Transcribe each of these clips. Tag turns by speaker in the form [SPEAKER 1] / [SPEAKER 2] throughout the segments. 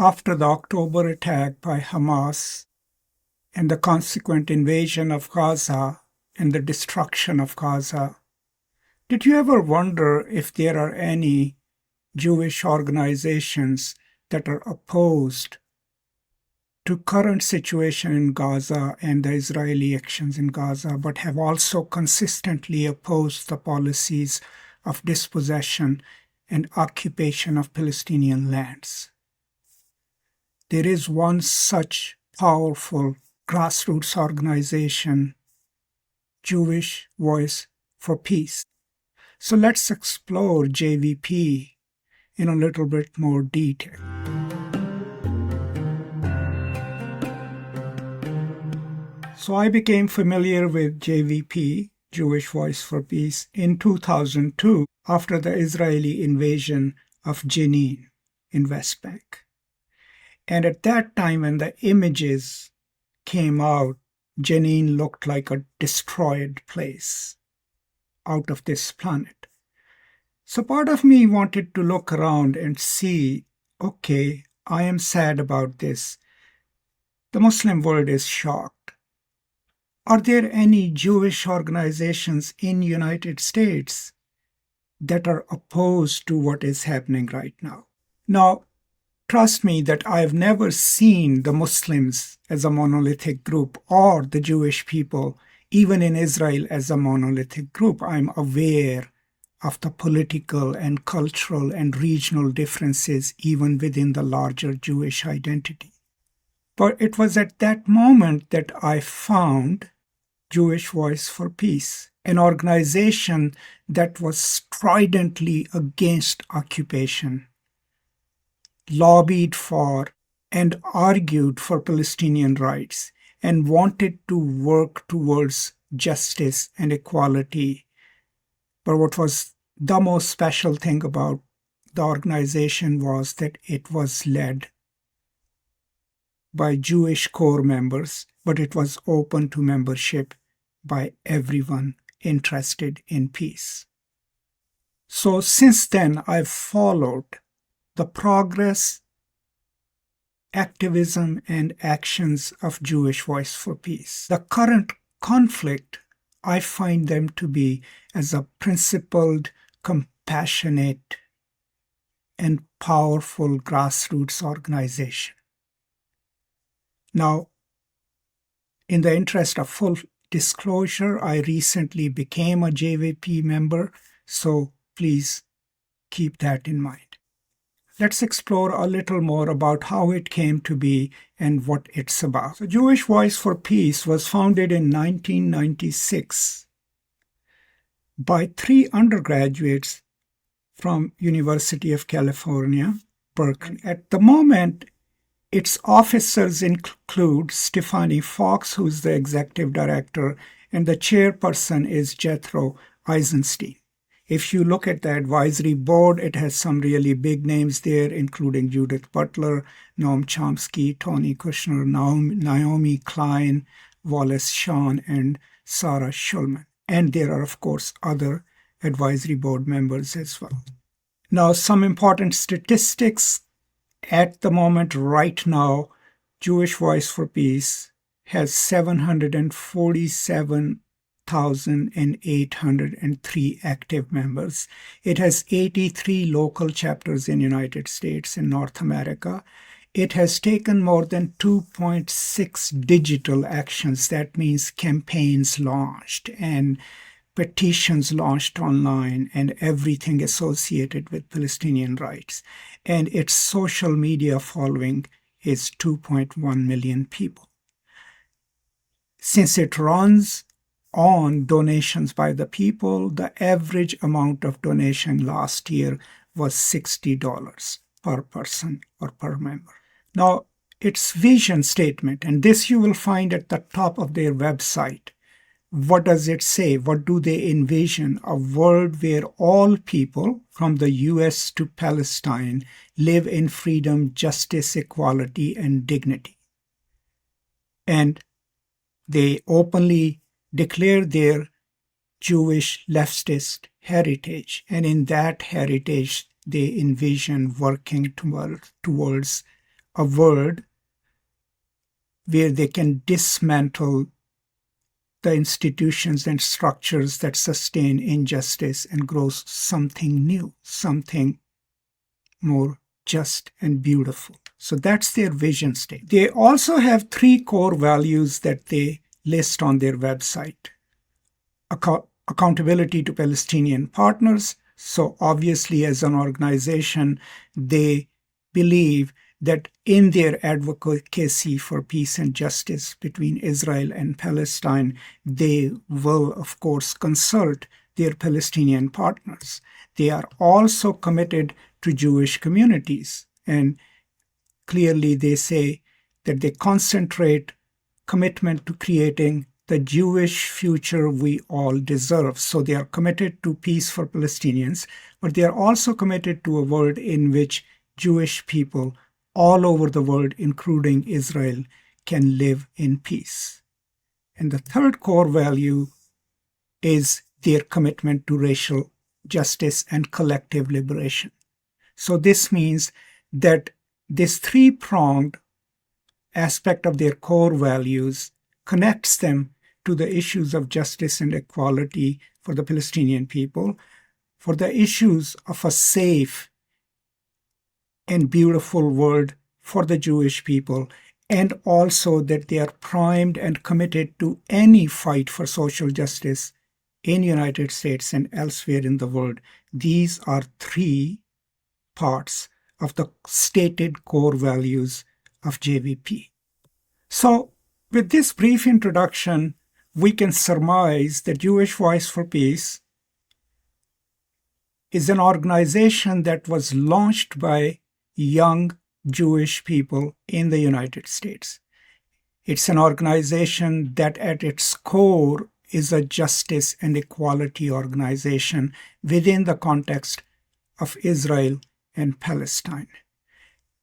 [SPEAKER 1] after the October attack by Hamas and the consequent invasion of Gaza and the destruction of Gaza, did you ever wonder if there are any Jewish organizations that are opposed to current situation in Gaza and the Israeli actions in Gaza, but have also consistently opposed the policies of dispossession and occupation of Palestinian lands? There is one such powerful grassroots organization, Jewish Voice for Peace. So let's explore JVP in a little bit more detail. So I became familiar with JVP, Jewish Voice for Peace, in 2002 after the Israeli invasion of Jenin in West Bank. And at that time, when the images came out, Jenin looked like a destroyed place out of this planet. So part of me wanted to look around and see, okay, I am sad about this. The Muslim world is shocked. Are there any Jewish organizations in the United States that are opposed to what is happening right now? Now, trust me that I've never seen the Muslims as a monolithic group or the Jewish people, even in Israel, as a monolithic group. I'm aware of the political and cultural and regional differences even within the larger Jewish identity. But it was at that moment that I found Jewish Voice for Peace, an organization that was stridently against occupation, lobbied for and argued for Palestinian rights, and wanted to work towards justice and equality. But what was the most special thing about the organization was that it was led by Jewish core members, but it was open to membership by everyone interested in peace. So since then, I've followed the progress, activism, and actions of Jewish Voice for Peace. The current conflict, I find them to be as a principled, compassionate, and powerful grassroots organization. Now, in the interest of full disclosure, I recently became a JVP member, so please keep that in mind. Let's explore a little more about how it came to be and what it's about. So Jewish Voice for Peace was founded in 1996 by 3 undergraduates from University of California, Berkeley. At the moment, its officers include Stephanie Fox, who's the executive director, and the chairperson is Jethro Eisenstein. If you look at the advisory board, it has some really big names there, including Judith Butler, Noam Chomsky, Tony Kushner, Naomi Klein, Wallace Shawn, and Sarah Schulman. And there are, of course, other advisory board members as well. Now, some important statistics. At the moment, right now, Jewish Voice for Peace has 747,803 active members. It has 83 local chapters in the United States and North America. It has taken more than 2.6 digital actions. That means campaigns launched and petitions launched online and everything associated with Palestinian rights. And its social media following is 2.1 million people. Since it runs on donations by the people, the average amount of donation last year was $60 per person or per member. Now, its vision statement, and this you will find at the top of their website. What does it say? What do they envision? A world where all people, from the US to Palestine, live in freedom, justice, equality, and dignity. And they openly declare their Jewish leftist heritage. And in that heritage, they envision working towards a world where they can dismantle the institutions and structures that sustain injustice and grow something new, something more just and beautiful. So that's their vision statement. They also have 3 core values that they list on their website. Accountability to Palestinian partners. So obviously, as an organization, they believe that in their advocacy for peace and justice between Israel and Palestine, they will, of course, consult their Palestinian partners. They are also committed to Jewish communities. And clearly they say that they concentrate commitment to creating the Jewish future we all deserve. So they are committed to peace for Palestinians, but they are also committed to a world in which Jewish people all over the world, including Israel, can live in peace. And the third core value is their commitment to racial justice and collective liberation. So this means that this 3-pronged aspect of their core values connects them to the issues of justice and equality for the Palestinian people, for the issues of a safe and beautiful world for the Jewish people, and also that they are primed and committed to any fight for social justice in the United States and elsewhere in the world. These are 3 parts of the stated core values of JVP. So, with this brief introduction, we can surmise that Jewish Voice for Peace is an organization that was launched by young Jewish people in the United States. It's an organization that at its core is a justice and equality organization within the context of Israel and Palestine.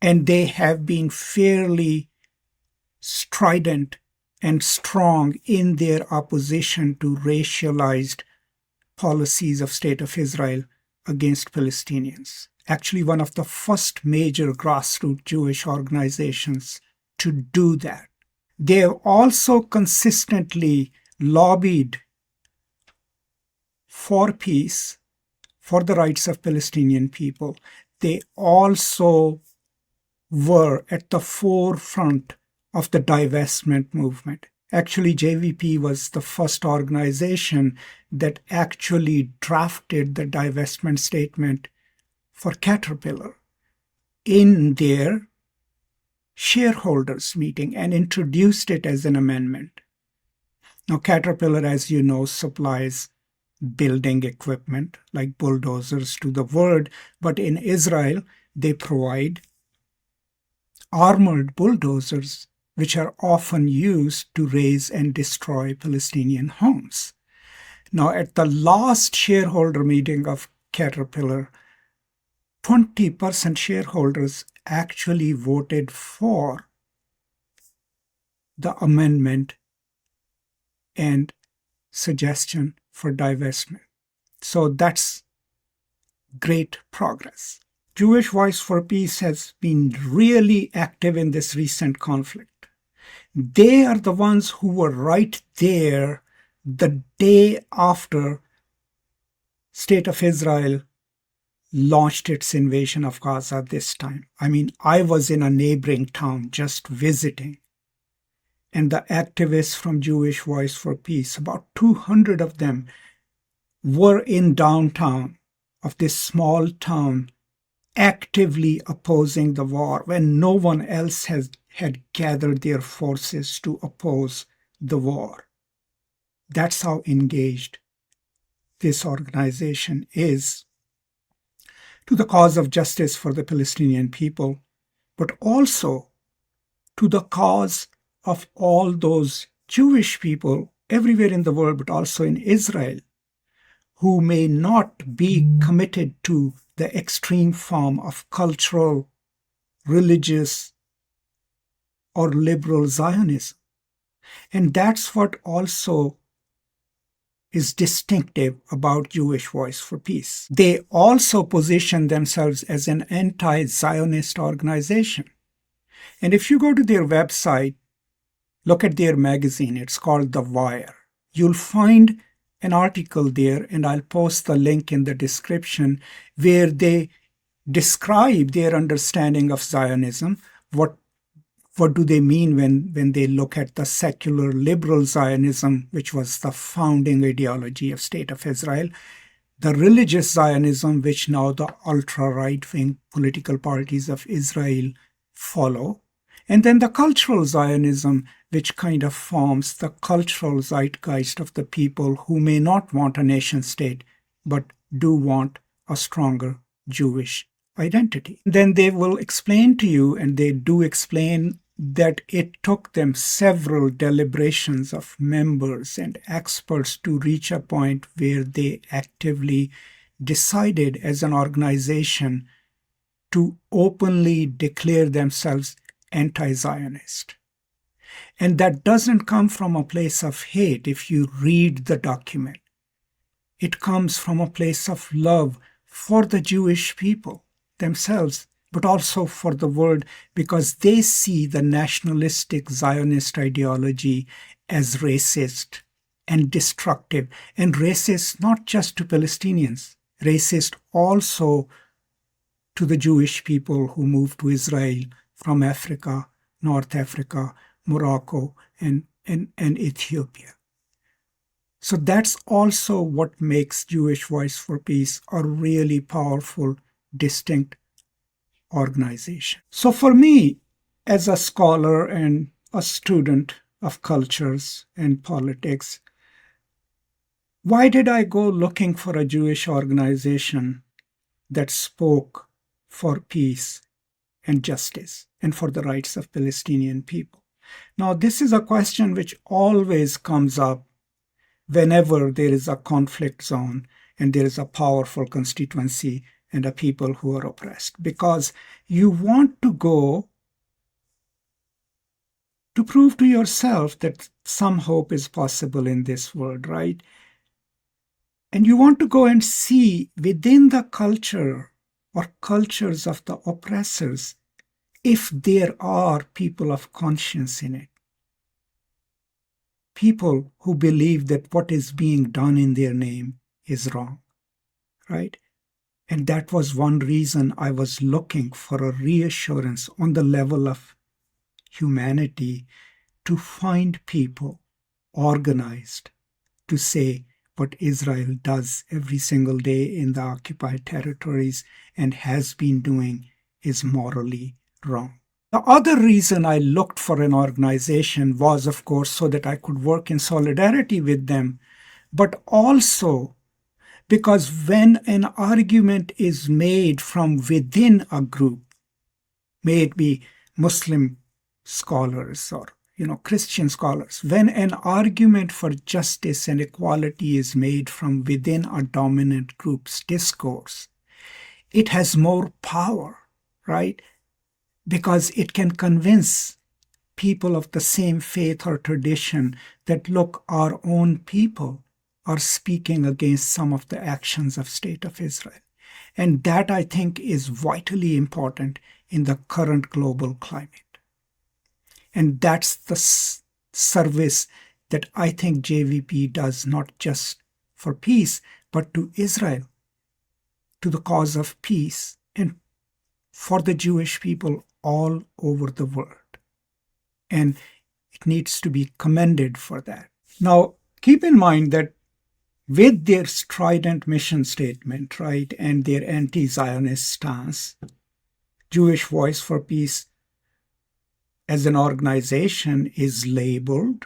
[SPEAKER 1] And they have been fairly strident and strong in their opposition to racialized policies of State of Israel against Palestinians. Actually, one of the first major grassroots Jewish organizations to do that. They have also consistently lobbied for peace, for the rights of Palestinian people. They also were at the forefront of the divestment movement. Actually, JVP was the first organization that actually drafted the divestment statement for Caterpillar in their shareholders meeting and introduced it as an amendment. Now, Caterpillar, as you know, supplies building equipment like bulldozers to the world, but in Israel, they provide armored bulldozers, which are often used to raze and destroy Palestinian homes. Now, at the last shareholder meeting of Caterpillar, 20% shareholders actually voted for the amendment and suggestion for divestment. So that's great progress. Jewish Voice for Peace has been really active in this recent conflict. They are the ones who were right there the day after State of Israel launched its invasion of Gaza this time. I mean, I was in a neighboring town just visiting, and the activists from Jewish Voice for Peace, about 200 of them, were in downtown of this small town actively opposing the war when no one else had gathered their forces to oppose the war. That's how engaged this organization is to the cause of justice for the Palestinian people, but also to the cause of all those Jewish people everywhere in the world, but also in Israel, who may not be committed to the extreme form of cultural, religious, or liberal Zionism. And that's what also is distinctive about Jewish Voice for Peace. They also position themselves as an anti-Zionist organization. And if you go to their website, look at their magazine, it's called The Wire. You'll find an article there, and I'll post the link in the description, where they describe their understanding of Zionism. What do they mean when they look at the secular liberal Zionism, which was the founding ideology of State of Israel, the religious Zionism, which now the ultra-right-wing political parties of Israel follow, and then the cultural Zionism, which kind of forms the cultural zeitgeist of the people who may not want a nation state, but do want a stronger Jewish identity. Then they will explain to you, and they do explain, that it took them several deliberations of members and experts to reach a point where they actively decided as an organization to openly declare themselves anti-Zionist. And that doesn't come from a place of hate if you read the document. It comes from a place of love for the Jewish people themselves, but also for the world, because they see the nationalistic Zionist ideology as racist and destructive, and racist not just to Palestinians, racist also to the Jewish people who moved to Israel from Africa, North Africa, Morocco, and Ethiopia. So that's also what makes Jewish Voice for Peace a really powerful, distinct organization. So for me, as a scholar and a student of cultures and politics, why did I go looking for a Jewish organization that spoke for peace and justice and for the rights of Palestinian people? Now, this is a question which always comes up whenever there is a conflict zone and there is a powerful constituency and a people who are oppressed, because you want to go to prove to yourself that some hope is possible in this world, right? And you want to go and see within the culture or cultures of the oppressors if there are people of conscience in it. People who believe that what is being done in their name is wrong, right? And that was one reason I was looking for a reassurance on the level of humanity, to find people organized to say what Israel does every single day in the occupied territories and has been doing is morally wrong. The other reason I looked for an organization was, of course, so that I could work in solidarity with them, but also because when an argument is made from within a group, may it be Muslim scholars or Christian scholars, when an argument for justice and equality is made from within a dominant group's discourse, it has more power, right? Because it can convince people of the same faith or tradition that, look, our own people are speaking against some of the actions of State of Israel. And that, I think, is vitally important in the current global climate. And that's the service that I think JVP does, not just for peace, but to Israel, to the cause of peace, and for the Jewish people all over the world. And it needs to be commended for that. Now, keep in mind that with their strident mission statement, right, and their anti-Zionist stance, Jewish Voice for Peace as an organization is labeled,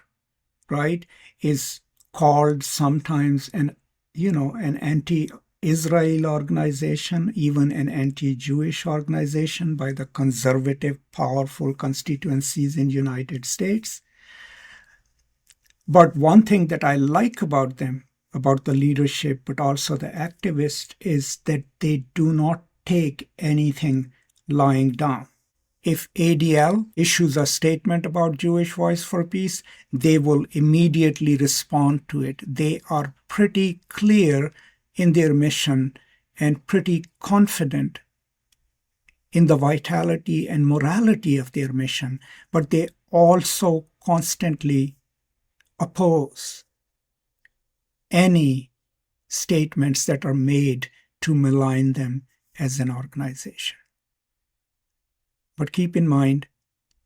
[SPEAKER 1] right, is called sometimes an anti-Israel organization, even an anti-Jewish organization by the conservative, powerful constituencies in the United States. But one thing that I like about them, about the leadership, but also the activists, is that they do not take anything lying down. If ADL issues a statement about Jewish Voice for Peace, they will immediately respond to it. They are pretty clear in their mission and pretty confident in the vitality and morality of their mission, but they also constantly oppose any statements that are made to malign them as an organization. But keep in mind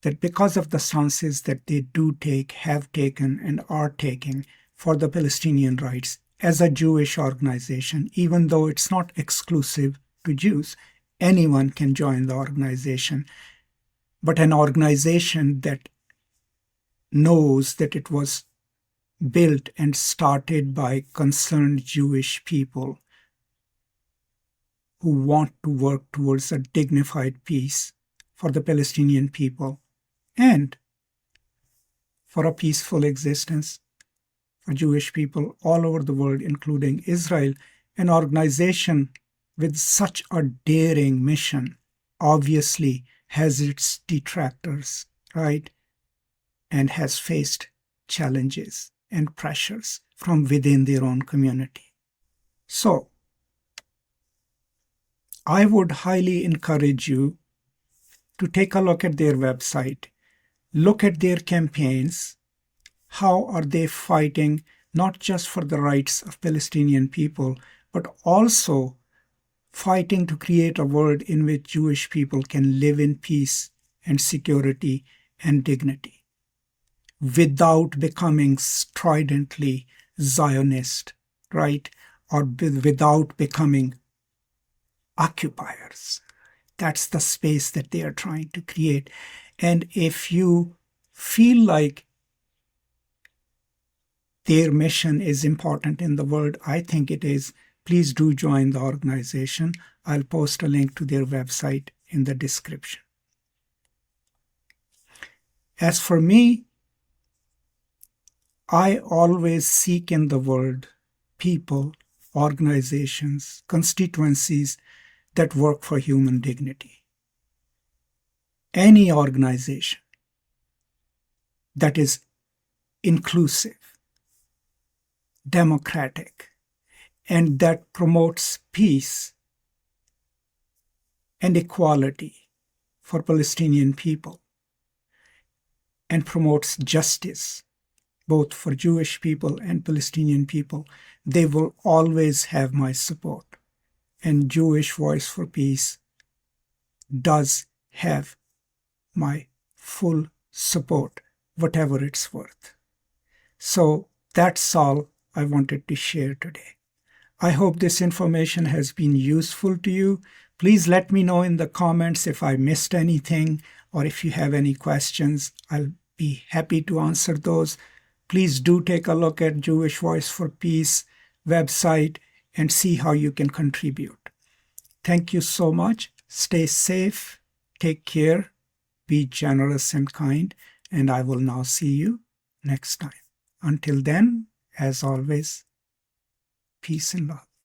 [SPEAKER 1] that because of the stances that they do take, have taken, and are taking for the Palestinian rights as a Jewish organization, even though it's not exclusive to Jews, anyone can join the organization. But an organization that knows that it was built and started by concerned Jewish people who want to work towards a dignified peace for the Palestinian people and for a peaceful existence for Jewish people all over the world, including Israel. An organization with such a daring mission obviously has its detractors, right? And has faced challenges and pressures from within their own community. So, I would highly encourage you to take a look at their website, look at their campaigns. How are they fighting not just for the rights of Palestinian people, but also fighting to create a world in which Jewish people can live in peace and security and dignity without becoming stridently Zionist, right? Or without becoming occupiers. That's the space that they are trying to create. And if you feel like their mission is important in the world, I think it is, please do join the organization. I'll post a link to their website in the description. As for me, I always seek in the world people, organizations, constituencies that work for human dignity. Any organization that is inclusive, democratic, and that promotes peace and equality for Palestinian people and promotes justice both for Jewish people and Palestinian people, they will always have my support. And Jewish Voice for Peace does have my full support, whatever it's worth. So that's all I wanted to share today. I hope this information has been useful to you. Please let me know in the comments if I missed anything or if you have any questions. I'll be happy to answer those. Please do take a look at Jewish Voice for Peace website and see how you can contribute. Thank you so much. Stay safe. Take care. Be generous and kind. And I will now see you next time. Until then, as always, peace and love.